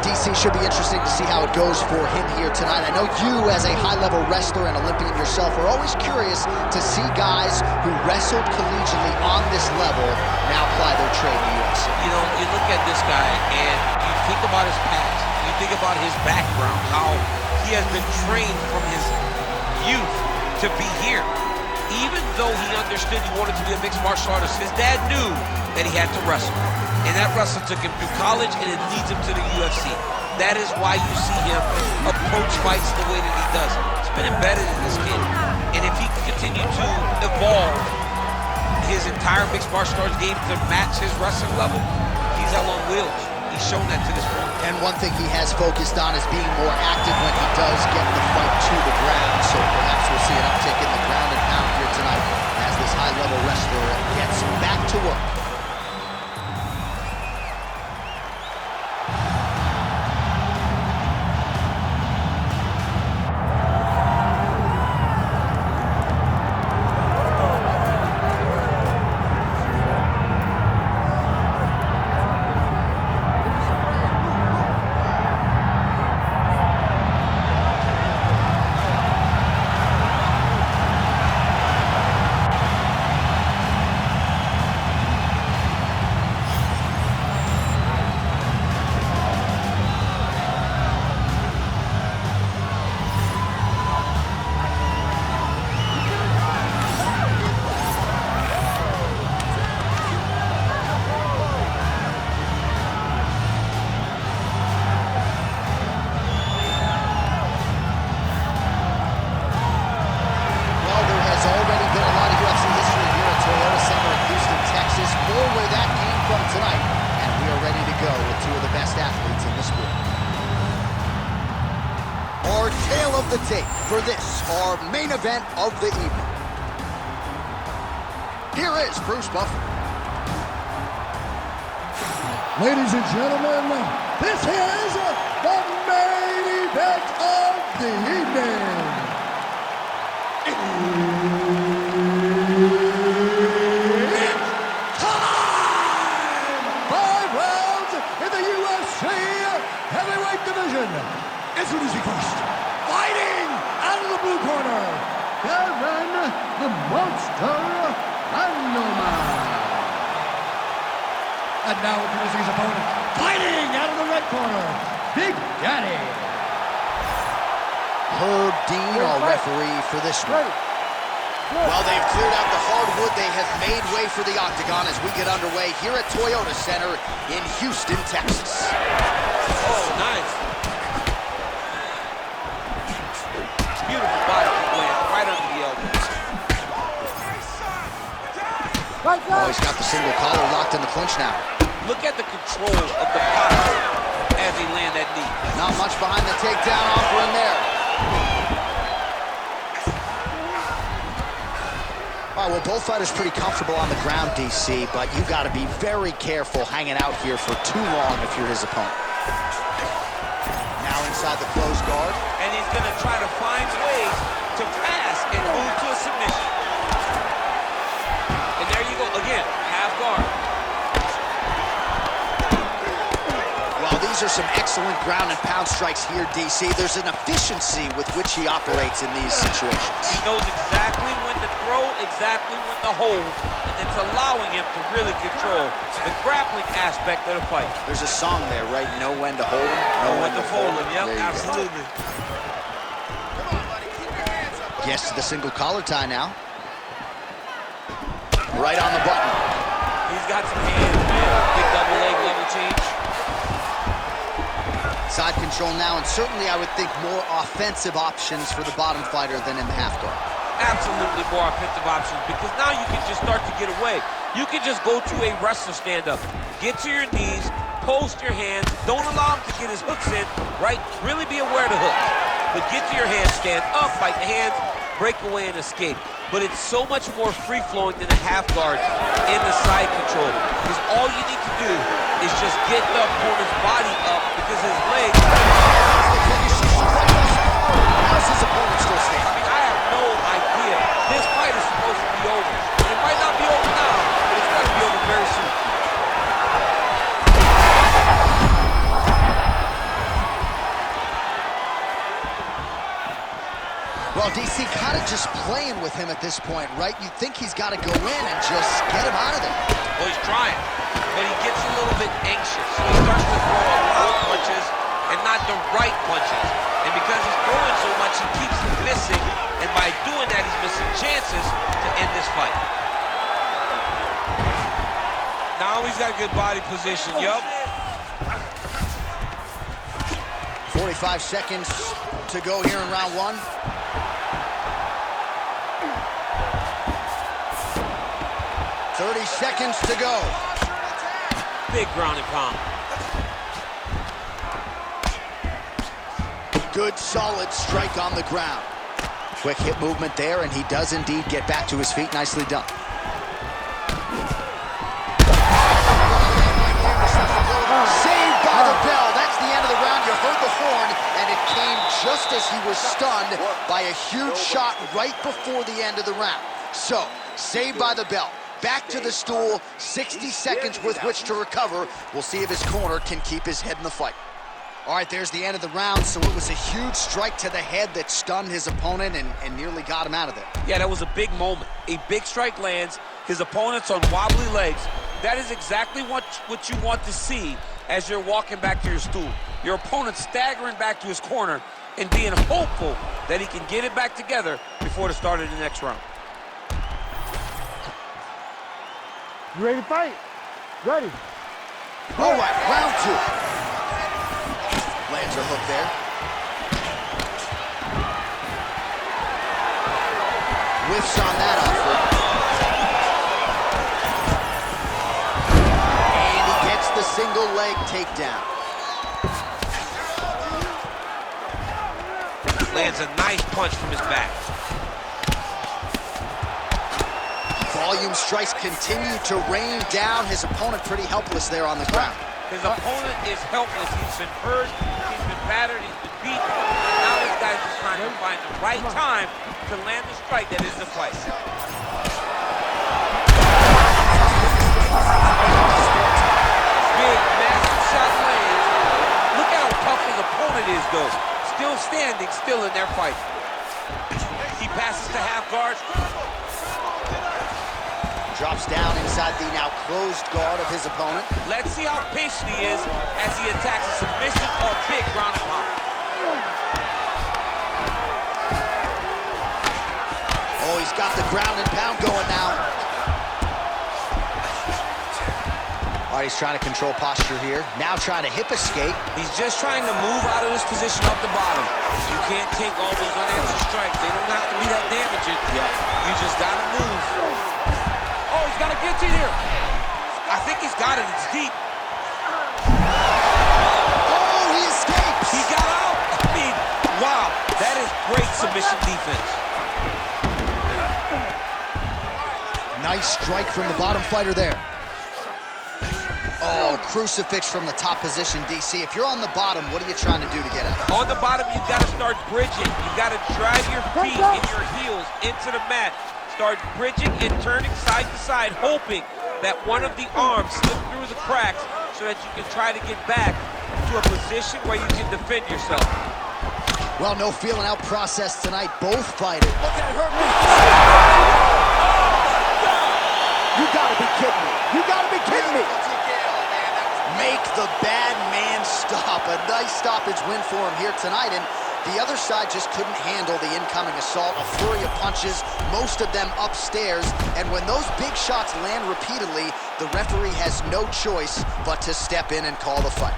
DC, should be interesting to see how it goes for him here tonight. I know you, as a high-level wrestler and Olympian yourself, are always curious to see guys who wrestled collegiately on this level now apply their trade in the UFC. You know, you look at this guy and you think about his past, you think about his background, how he has been trained from his youth to be here. Even though he understood he wanted to be a mixed martial artist, his dad knew that he had to wrestle. And that wrestle took him through college, and it leads him to the UFC. That is why you see him approach fights the way that he does. It's been embedded in this kid. And if he can continue to evolve his entire mixed martial arts game to match his wrestling level, he's out on wheels. He's shown that to this point. And one thing he has focused on is being more active when he does get the fight to the ground. So perhaps we'll see an uptick in the ground and pound here tonight as this high-level wrestler gets back to work. The tape for this, our main event of the evening. Here is Bruce Buffer. Ladies and gentlemen, this is the main event of the evening. It's time! 5 rounds in the UFC heavyweight division. Introducing first, fighting out of the blue corner, Kevin the Monster Randleman. And now introducing his opponent, fighting out of the red corner, Big Daddy. Herb Dean, our referee for this one. Well, they've cleared out the hardwood. They have made way for the octagon as we get underway here at Toyota Center in Houston, Texas. Oh, nice. Beautiful body land right under the elbow. Oh, he's got the single collar locked in the clinch now. Look at the control of the body as they land that knee. Not much behind the takedown offer in there. All right, well, both fighters pretty comfortable on the ground, DC, but you got to be very careful hanging out here for too long if you're his opponent. Now inside the closed guard. And he's going to try to find ways to pass and move to a submission. And there you go, again, half guard. Well, these are some excellent ground and pound strikes here, DC. There's an efficiency with which he operates in these situations. He knows exactly when to throw, exactly when to hold, and it's allowing him to really control the grappling aspect of the fight. There's a song there, right? Know when to hold him, know when to fold him. Yep, absolutely. Gets to the single collar tie now. Right on the button. He's got some hands, man. Big double leg level change. Side control now, and certainly I would think more offensive options for the bottom fighter than in the half guard. Absolutely more offensive options, because now you can just start to get away. You can just go to a wrestler stand-up. Get to your knees, post your hands, don't allow him to get his hooks in, right? Really be aware of the hooks. But get to your hands, stand up, fight the hands, break away and escape. But it's so much more free-flowing than the half guard in the side control. Because all you need to do is just get the opponent's body up, because his legs... How's his opponent still standing? I mean, I have no idea. This fight is supposed to be over. And it might not be over now, but it's going to be over very soon. Well, DC kind of just playing with him at this point, right? You think he's got to go in and just get him out of there. Well, he's trying, but he gets a little bit anxious. So he starts to throw a lot of punches and not the right punches. And because he's throwing so much, he keeps missing. And by doing that, he's missing chances to end this fight. Now he's got a good body position, yup. 45 seconds to go here in round one. $30 seconds to go. Big ground and pound. Good, solid strike on the ground. Quick hip movement there, and he does indeed get back to his feet. Nicely done. Saved by the bell. That's the end of the round. You heard the horn, and it came just as he was stunned by a huge shot right before the end of the round. So, saved by the bell. Back to the stool, 60 seconds with which to recover. We'll see if his corner can keep his head in the fight. All right, there's the end of the round, so it was a huge strike to the head that stunned his opponent and nearly got him out of there. Yeah, that was a big moment. A big strike lands, his opponent's on wobbly legs. That is exactly what you want to see as you're walking back to your stool. Your opponent staggering back to his corner and being hopeful that he can get it back together before the start of the next round. You ready to fight? Ready. All right, round two. Lands a hook there. Whiffs on that offer. And he gets the single leg takedown. Lands a nice punch from his back. Volume strikes continue to rain down. His opponent pretty helpless there on the ground. His opponent is helpless. He's been hurt, he's been battered, he's been beaten. Now this guy's just trying to find the right time to land the strike that is the fight. Big, massive shot lands. Look at how tough his opponent is, though. Still standing, still in their fight. He passes to half guard. Drops down inside the now closed guard of his opponent. Let's see how patient he is as he attacks a submission or big ground and pound. Oh, he's got the ground and pound going now. All right, he's trying to control posture here. Now trying to hip escape. He's just trying to move out of this position off the bottom. You can't take all those unanswered strikes. They don't have to be that damaging. Yeah. You just got to move. Oh, he's got a guillotine here. I think he's got it. It's deep. Oh, he escapes. He got out. I mean, wow. That is great submission defense. Nice strike from the bottom fighter there. Oh, crucifix from the top position, DC. If you're on the bottom, what are you trying to do to get out? On the bottom, you've got to start bridging. You've got to drive your feet and your heels into the mat. Start bridging and turning side to side, hoping that one of the arms slips through the cracks so that you can try to get back to a position where you can defend yourself. Well, no feeling out process tonight. Both fighters. Look at it hurt me. You gotta be kidding me. You gotta be kidding me. Make the bad man stop. A nice stoppage win for him here tonight. And the other side just couldn't handle the incoming assault, a flurry of punches, most of them upstairs. And when those big shots land repeatedly, the referee has no choice but to step in and call the fight.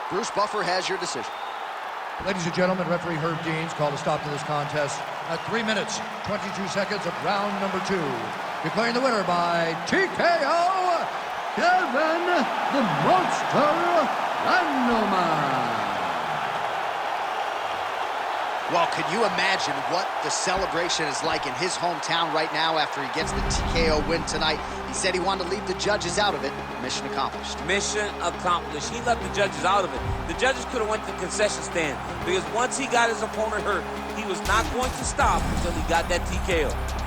Bruce Buffer has your decision. Ladies and gentlemen, referee Herb Deans called a stop to this contest at 3 minutes, 22 seconds of round number 2. Declaring the winner by TKO, Kevin the Monster Randleman. Well, could you imagine what the celebration is like in his hometown right now after he gets the TKO win tonight? He said he wanted to leave the judges out of it. Mission accomplished. Mission accomplished. He left the judges out of it. The judges could have went to the concession stand because once he got his opponent hurt, he he was not going to stop until he got that TKO.